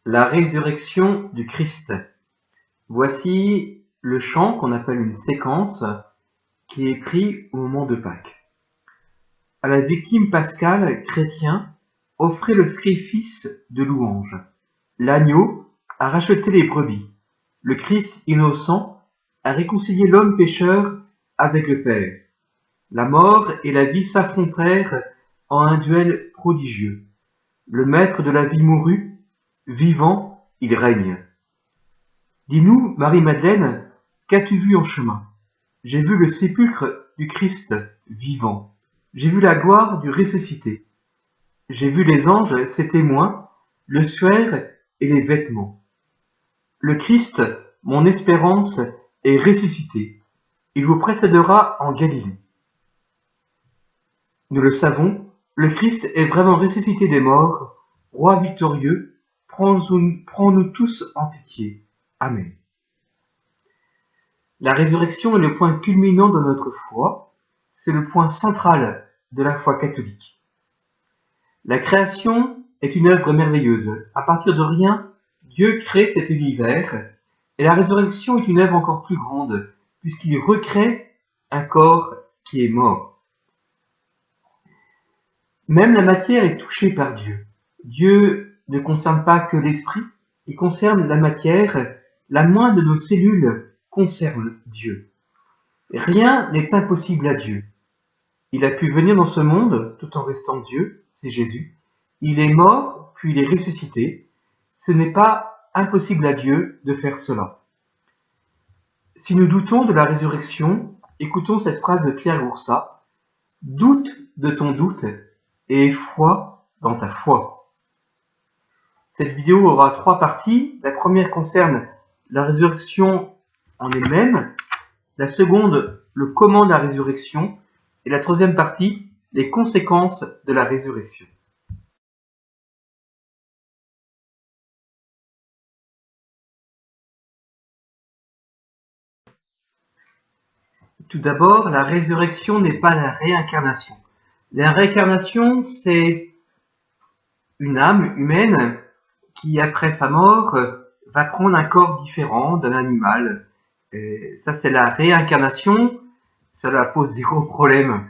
La résurrection du Christ. Voici le chant qu'on appelle une séquence qui est pris au moment de Pâques. À la victime pascale, chrétien offrait le sacrifice de louange. L'agneau a racheté les brebis. Le Christ innocent a réconcilié l'homme pécheur avec le Père. La mort et la vie s'affrontèrent en un duel prodigieux. Le maître de la vie mourut, vivant, il règne. Dis-nous, Marie-Madeleine, qu'as-tu vu en chemin? J'ai vu le sépulcre du Christ vivant. J'ai vu la gloire du ressuscité. J'ai vu les anges, ses témoins, le suaire et les vêtements. Le Christ, mon espérance, est ressuscité. Il vous précédera en Galilée. Nous le savons, le Christ est vraiment ressuscité des morts, roi victorieux, prends-nous tous en pitié. Amen. La résurrection est le point culminant de notre foi, c'est le point central de la foi catholique. La création est une œuvre merveilleuse. À partir de rien, Dieu crée cet univers, et la résurrection est une œuvre encore plus grande, puisqu'il recrée un corps qui est mort. Même la matière est touchée par Dieu. Dieu ne concerne pas que l'esprit, il concerne la matière. La moindre de nos cellules concerne Dieu. Rien n'est impossible à Dieu. Il a pu venir dans ce monde tout en restant Dieu, c'est Jésus. Il est mort, puis il est ressuscité. Ce n'est pas impossible à Dieu de faire cela. Si nous doutons de la résurrection, écoutons cette phrase de Pierre Goursat. Doute de ton doute et foi dans ta foi. Cette vidéo aura 3 parties. La première concerne la résurrection en elle-même. La seconde, le comment de la résurrection. Et la troisième partie, les conséquences de la résurrection. Tout d'abord, la résurrection n'est pas la réincarnation. La réincarnation, c'est une âme humaine qui, après sa mort, va prendre un corps différent d'un animal. Et ça, c'est la réincarnation. Cela pose des gros problèmes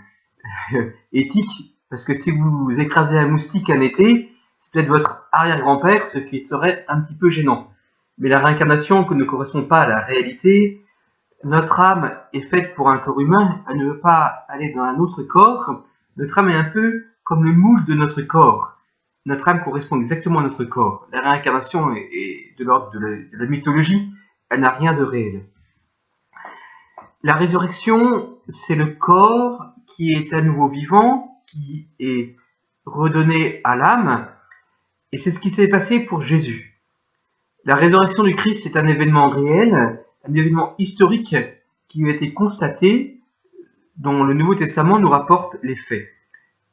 éthiques, parce que si vous écrasez un moustique un été, c'est peut-être votre arrière-grand-père, ce qui serait un petit peu gênant. Mais la réincarnation ne correspond pas à la réalité. Notre âme est faite pour un corps humain, elle ne veut pas aller dans un autre corps. Notre âme est un peu comme le moule de notre corps. Notre âme correspond exactement à notre corps. La réincarnation est de l'ordre de la mythologie, elle n'a rien de réel. La résurrection, c'est le corps qui est à nouveau vivant, qui est redonné à l'âme, et c'est ce qui s'est passé pour Jésus. La résurrection du Christ est un événement réel, un événement historique qui a été constaté, dont le Nouveau Testament nous rapporte les faits.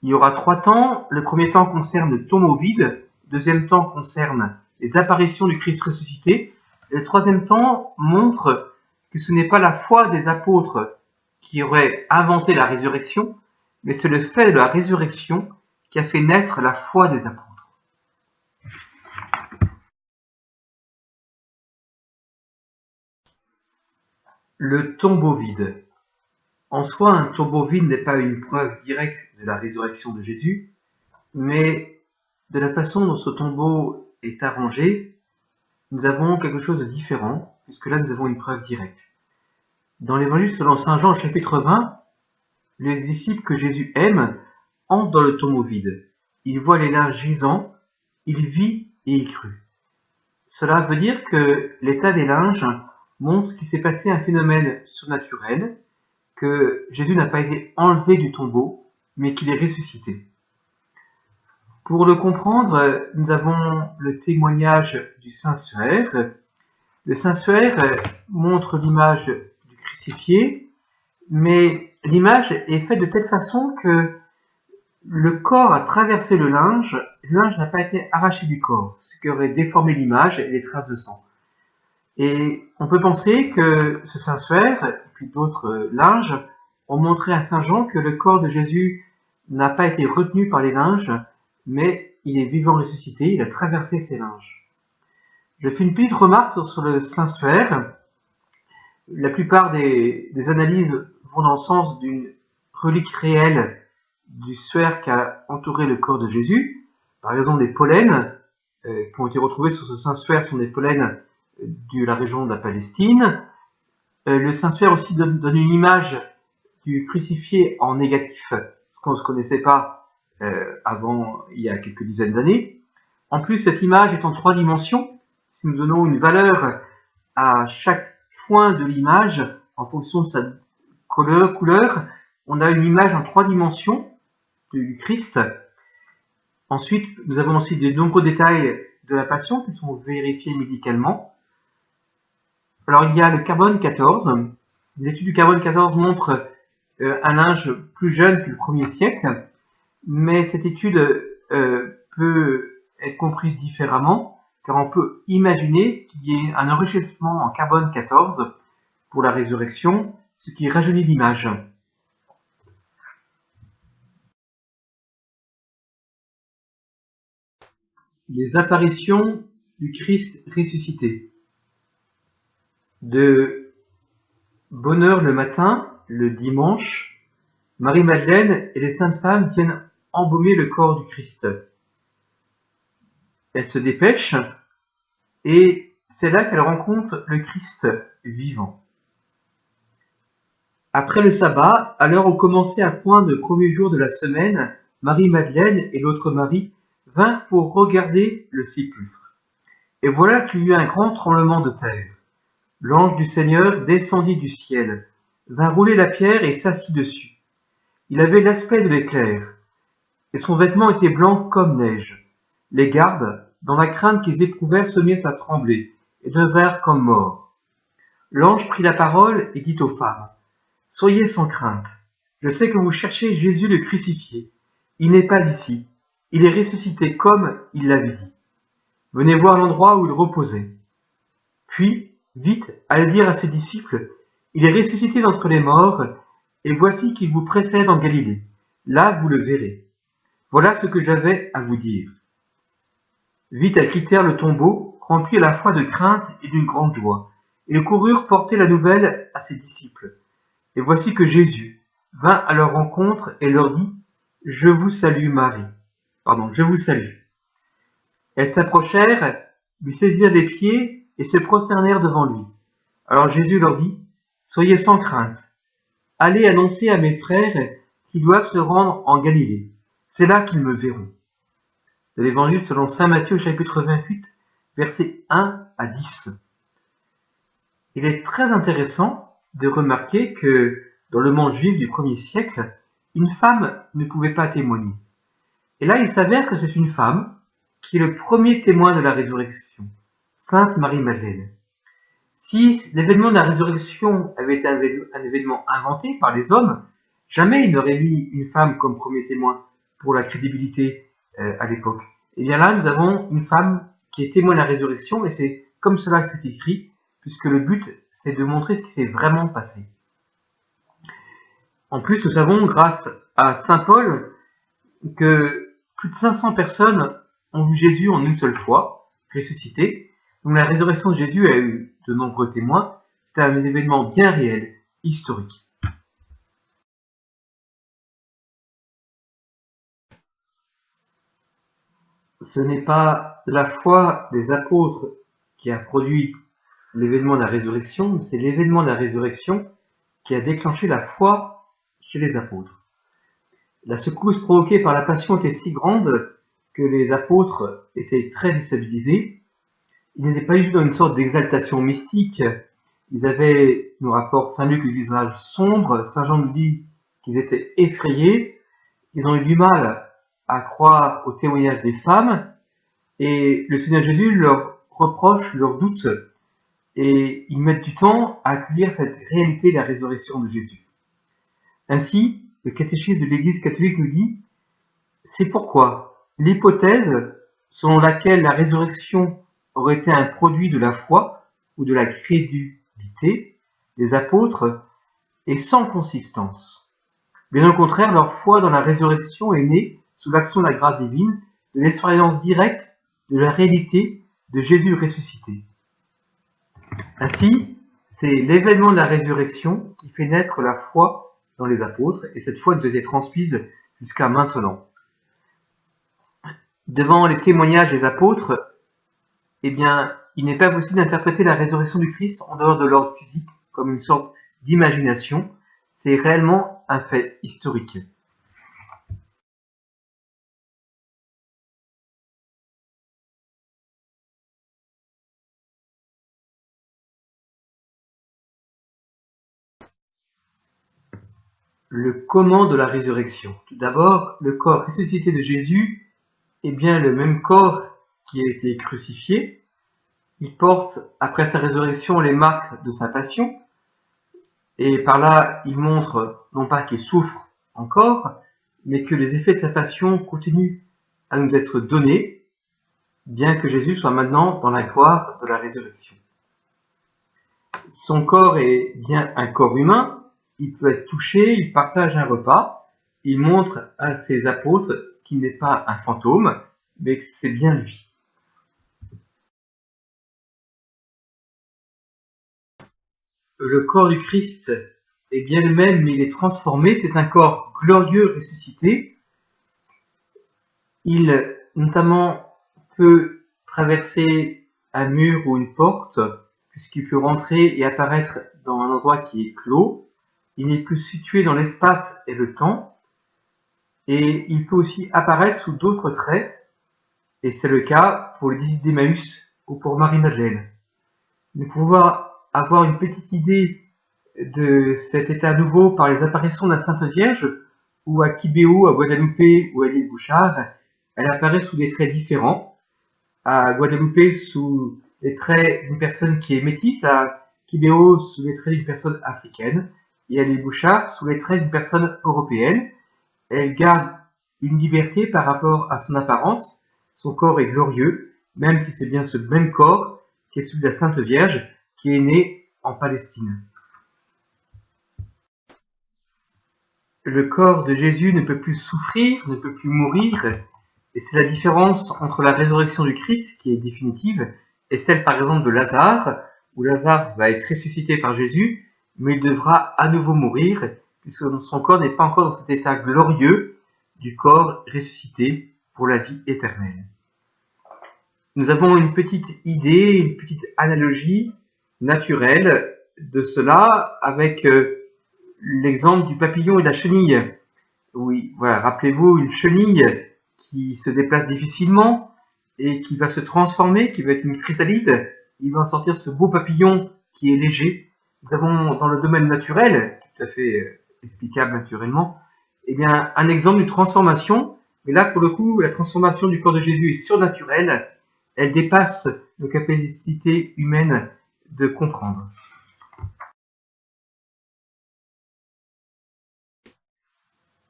Il y aura 3 temps. Le premier temps concerne le tombeau vide, le deuxième temps concerne les apparitions du Christ ressuscité, et le troisième temps montre que ce n'est pas la foi des apôtres qui aurait inventé la résurrection, mais c'est le fait de la résurrection qui a fait naître la foi des apôtres. Le tombeau vide. En soi, un tombeau vide n'est pas une preuve directe de la résurrection de Jésus, mais de la façon dont ce tombeau est arrangé, nous avons quelque chose de différent, puisque là nous avons une preuve directe. Dans l'évangile selon saint Jean, chapitre 20, les disciples que Jésus aime entrent dans le tombeau vide. Il voit les linges gisants, il vit et il crut. Cela veut dire que l'état des linges montre qu'il s'est passé un phénomène surnaturel, que Jésus n'a pas été enlevé du tombeau, mais qu'il est ressuscité. Pour le comprendre, nous avons le témoignage du Saint Suaire. Le Saint Suaire montre l'image du crucifié, mais l'image est faite de telle façon que le corps a traversé le linge n'a pas été arraché du corps, ce qui aurait déformé l'image et les traces de sang. Et on peut penser que ce Saint Suaire, et puis d'autres linges, ont montré à Saint Jean que le corps de Jésus n'a pas été retenu par les linges, mais il est vivant ressuscité, il a traversé ces linges. Je fais une petite remarque sur le Saint-Suaire. La plupart des analyses vont dans le sens d'une relique réelle du suaire qui a entouré le corps de Jésus. Par exemple, les pollens qui ont été retrouvés sur ce Saint-Suaire sont des pollens de la région de la Palestine. Le Saint-Suaire aussi donne une image du crucifié en négatif, ce qu'on ne se connaissait pas avant il y a quelques dizaines d'années. En plus, cette image est en 3 dimensions. Si nous donnons une valeur à chaque point de l'image en fonction de sa couleur, on a une image en 3 dimensions du Christ. Ensuite, nous avons aussi de nombreux détails de la Passion qui sont vérifiés médicalement. Alors, il y a le carbone 14. L'étude du carbone 14 montre un âge plus jeune que le 1er siècle, mais cette étude peut être comprise différemment, car on peut imaginer qu'il y ait un enrichissement en carbone 14 pour la résurrection, ce qui rajeunit l'image. Les apparitions du Christ ressuscité. De bonne heure le matin, le dimanche, Marie-Madeleine et les saintes femmes viennent embaumer le corps du Christ. Elles se dépêchent et c'est là qu'elles rencontrent le Christ vivant. Après le sabbat, à l'heure où commençait à point le premier jour de la semaine, Marie-Madeleine et l'autre Marie vinrent pour regarder le sépulcre. Et voilà qu'il y eut un grand tremblement de terre. L'ange du Seigneur descendit du ciel, vint rouler la pierre et s'assit dessus. Il avait l'aspect de l'éclair, et son vêtement était blanc comme neige. Les gardes, dans la crainte qu'ils éprouvèrent, se mirent à trembler, et devinrent comme morts. L'ange prit la parole et dit aux femmes, « Soyez sans crainte, je sais que vous cherchez Jésus le crucifié. Il n'est pas ici, il est ressuscité comme il l'avait dit. Venez voir l'endroit où il reposait. » Puis, vite, allez dire à ses disciples, « Il est ressuscité d'entre les morts, et voici qu'il vous précède en Galilée. Là, vous le verrez. Voilà ce que j'avais à vous dire. » Vite elles quittèrent le tombeau, remplies à la fois de crainte et d'une grande joie, et coururent porter la nouvelle à ses disciples. Et voici que Jésus vint à leur rencontre et leur dit, « Je vous salue Marie. » Je vous salue. Elles s'approchèrent, lui saisirent les pieds et se prosternèrent devant lui. Alors Jésus leur dit, « Soyez sans crainte. Allez annoncer à mes frères qu'ils doivent se rendre en Galilée. C'est là qu'ils me verront. » De l'Évangile selon saint Matthieu, chapitre 28, versets 1 à 10. Il est très intéressant de remarquer que dans le monde juif du 1er siècle, une femme ne pouvait pas témoigner. Et là, il s'avère que c'est une femme qui est le premier témoin de la résurrection, Sainte Marie-Madeleine. Si l'événement de la résurrection avait été un événement inventé par les hommes, jamais il n'aurait mis une femme comme premier témoin pour la crédibilité à l'époque. Et bien là, nous avons une femme qui est témoin de la résurrection, et c'est comme cela que c'est écrit, puisque le but, c'est de montrer ce qui s'est vraiment passé. En plus, nous savons, grâce à saint Paul, que plus de 500 personnes ont vu Jésus en une seule fois, ressuscité. Donc la résurrection de Jésus a eu de nombreux témoins. C'est un événement bien réel, historique. Ce n'est pas la foi des apôtres qui a produit l'événement de la résurrection, c'est l'événement de la résurrection qui a déclenché la foi chez les apôtres. La secousse provoquée par la passion était si grande que les apôtres étaient très déstabilisés. Ils n'étaient pas du tout dans une sorte d'exaltation mystique. Ils avaient, nous rapporte Saint Luc, le visage sombre. Saint Jean nous dit qu'ils étaient effrayés. Ils ont eu du mal à croire au témoignage des femmes. Et le Seigneur Jésus leur reproche leurs doutes. Et ils mettent du temps à accueillir cette réalité de la résurrection de Jésus. Ainsi, le catéchisme de l'Église catholique nous dit « C'est pourquoi l'hypothèse selon laquelle la résurrection aurait été un produit de la foi ou de la crédulité des apôtres est sans consistance. Bien au contraire, leur foi dans la résurrection est née sous l'action de la grâce divine, de l'expérience directe de la réalité de Jésus ressuscité. Ainsi, c'est l'événement de la résurrection qui fait naître la foi dans les apôtres, et cette foi nous a été transmise jusqu'à maintenant. Devant les témoignages des apôtres, eh bien, il n'est pas possible d'interpréter la résurrection du Christ en dehors de l'ordre physique, comme une sorte d'imagination. C'est réellement un fait historique. Le comment de la résurrection. Tout d'abord, le corps ressuscité de Jésus est bien le même corps qui a été crucifié. Il porte, après sa résurrection, les marques de sa passion. Et par là, il montre non pas qu'il souffre encore, mais que les effets de sa passion continuent à nous être donnés, bien que Jésus soit maintenant dans la gloire de la résurrection. Son corps est bien un corps humain, il peut être touché, il partage un repas, il montre à ses apôtres qu'il n'est pas un fantôme, mais que c'est bien lui. Le corps du Christ est bien le même, mais il est transformé, c'est un corps glorieux ressuscité. Il, notamment, peut traverser un mur ou une porte, puisqu'il peut rentrer et apparaître dans un endroit qui est clos. Il n'est plus situé dans l'espace et le temps, et il peut aussi apparaître sous d'autres traits, et c'est le cas pour les disciples d'Emmaüs ou pour Marie-Madeleine. Nous pouvons avoir une petite idée de cet état nouveau par les apparitions de la Sainte Vierge, où à Kibéo, à Guadeloupe ou à l'île Bouchard, elle apparaît sous des traits différents. À Guadeloupe, sous les traits d'une personne qui est métisse, à Kibéo, sous les traits d'une personne africaine, et à l'île Bouchard, sous les traits d'une personne européenne. Elle garde une liberté par rapport à son apparence. Son corps est glorieux, même si c'est bien ce même corps qui est celui de la Sainte Vierge, qui est née en Palestine. Le corps de Jésus ne peut plus souffrir, ne peut plus mourir, et c'est la différence entre la résurrection du Christ, qui est définitive, et celle par exemple de Lazare, où Lazare va être ressuscité par Jésus, mais il devra à nouveau mourir, puisque son corps n'est pas encore dans cet état glorieux du corps ressuscité pour la vie éternelle. Nous avons une petite idée, une petite analogie naturelle de cela avec l'exemple du papillon et de la chenille. Oui, voilà, rappelez-vous une chenille qui se déplace difficilement et qui va se transformer, qui va être une chrysalide. Il va en sortir ce beau papillon qui est léger. Nous avons dans le domaine naturel, tout à fait explicable naturellement, eh bien, un exemple d'une transformation. Mais là, pour le coup, la transformation du corps de Jésus est surnaturelle. Elle dépasse nos capacités humaines de comprendre.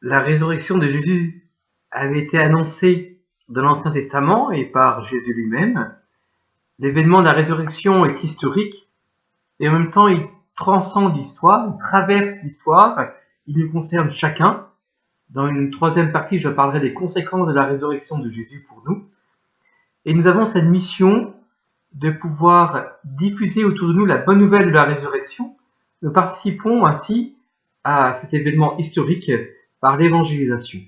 La résurrection de Jésus avait été annoncée dans l'Ancien Testament et par Jésus lui-même. L'événement de la résurrection est historique et en même temps il transcende l'histoire, il traverse l'histoire, il nous concerne chacun. Dans une troisième partie, je parlerai des conséquences de la résurrection de Jésus pour nous. Et nous avons cette mission de pouvoir diffuser autour de nous la bonne nouvelle de la résurrection. Nous participons ainsi à cet événement historique par l'évangélisation.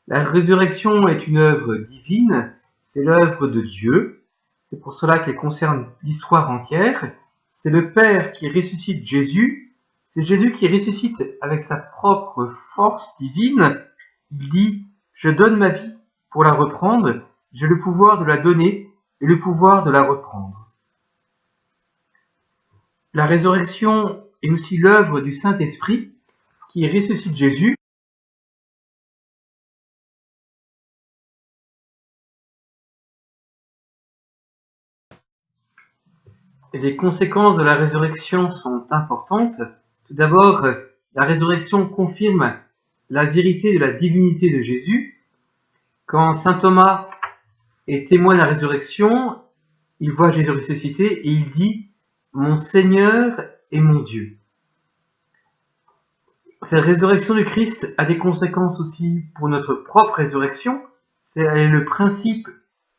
La résurrection est une œuvre divine, c'est l'œuvre de Dieu. C'est pour cela qu'elle concerne l'histoire entière. C'est le Père qui ressuscite Jésus. C'est Jésus qui ressuscite avec sa propre force divine. Il dit « Je donne ma vie pour la reprendre, j'ai le pouvoir de la donner et le pouvoir de la reprendre. » La résurrection est aussi l'œuvre du Saint-Esprit qui ressuscite Jésus. Et les conséquences de la résurrection sont importantes. Tout d'abord, la résurrection confirme la vérité de la divinité de Jésus. Quand saint Thomas est témoin de la résurrection, il voit Jésus ressuscité et il dit « Mon Seigneur et mon Dieu ». Cette résurrection du Christ a des conséquences aussi pour notre propre résurrection. C'est le principe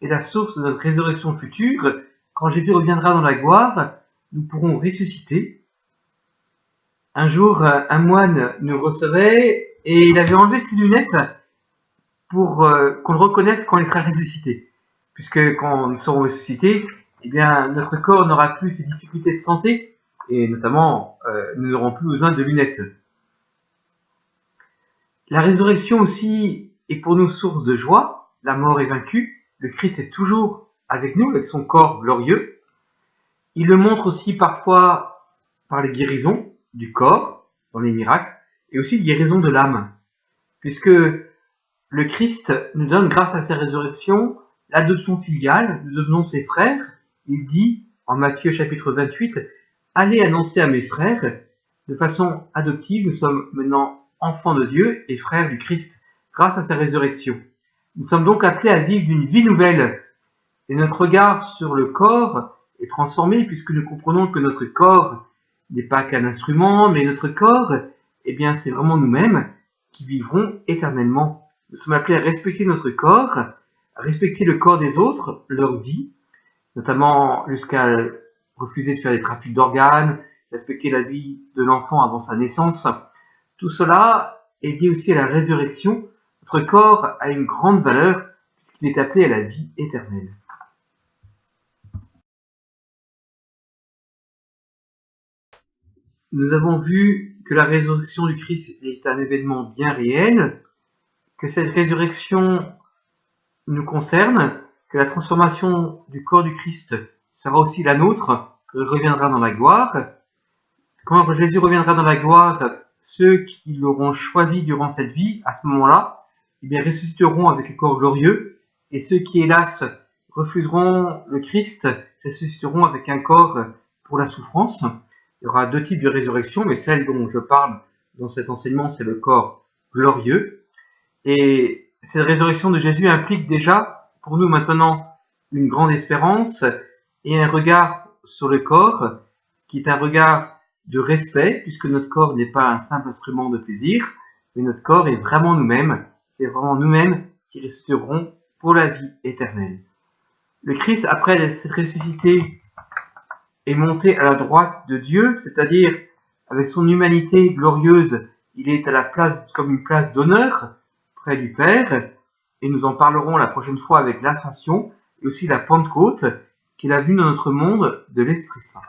est la source de notre résurrection future. Quand Jésus reviendra dans la gloire, nous pourrons ressusciter. Un jour, un moine nous recevait et il avait enlevé ses lunettes pour qu'on le reconnaisse quand il sera ressuscité. Puisque quand nous serons ressuscités, eh bien, notre corps n'aura plus ces difficultés de santé et notamment, nous n'aurons plus besoin de lunettes. La résurrection aussi est pour nous source de joie. La mort est vaincue. Le Christ est toujours avec nous, avec son corps glorieux. Il le montre aussi parfois par les guérisons du corps, dans les miracles, et aussi les guérisons de l'âme. Puisque le Christ nous donne, grâce à sa résurrection, l'adoption filiale, nous devenons ses frères. Il dit, en Matthieu chapitre 28, « Allez annoncer à mes frères, de façon adoptive, nous sommes maintenant enfants de Dieu et frères du Christ, grâce à sa résurrection. Nous sommes donc appelés à vivre une vie nouvelle. Et notre regard sur le corps est transformé puisque nous comprenons que notre corps n'est pas qu'un instrument, mais notre corps, eh bien, c'est vraiment nous-mêmes qui vivrons éternellement. Nous sommes appelés à respecter notre corps, à respecter le corps des autres, leur vie, notamment jusqu'à refuser de faire des trafics d'organes, respecter la vie de l'enfant avant sa naissance. Tout cela est lié aussi à la résurrection. Notre corps a une grande valeur puisqu'il est appelé à la vie éternelle. Nous avons vu que la résurrection du Christ est un événement bien réel, que cette résurrection nous concerne, que la transformation du corps du Christ sera aussi la nôtre, qu'il reviendra dans la gloire. Quand Jésus reviendra dans la gloire, ceux qui l'auront choisi durant cette vie, à ce moment-là, eh bien, ressusciteront avec le corps glorieux, et ceux qui, hélas, refuseront le Christ, ressusciteront avec un corps pour la souffrance. Il y aura deux types de résurrection, mais celle dont je parle dans cet enseignement, c'est le corps glorieux. Et cette résurrection de Jésus implique déjà, pour nous maintenant, une grande espérance et un regard sur le corps, qui est un regard de respect, puisque notre corps n'est pas un simple instrument de plaisir, mais notre corps est vraiment nous-mêmes. C'est vraiment nous-mêmes qui ressusciterons pour la vie éternelle. Le Christ, après cette ressuscité, est monté à la droite de Dieu, c'est-à-dire avec son humanité glorieuse, il est à la place comme une place d'honneur près du Père, et nous en parlerons la prochaine fois avec l'Ascension et aussi la Pentecôte, qui est la venue dans notre monde de l'Esprit Saint.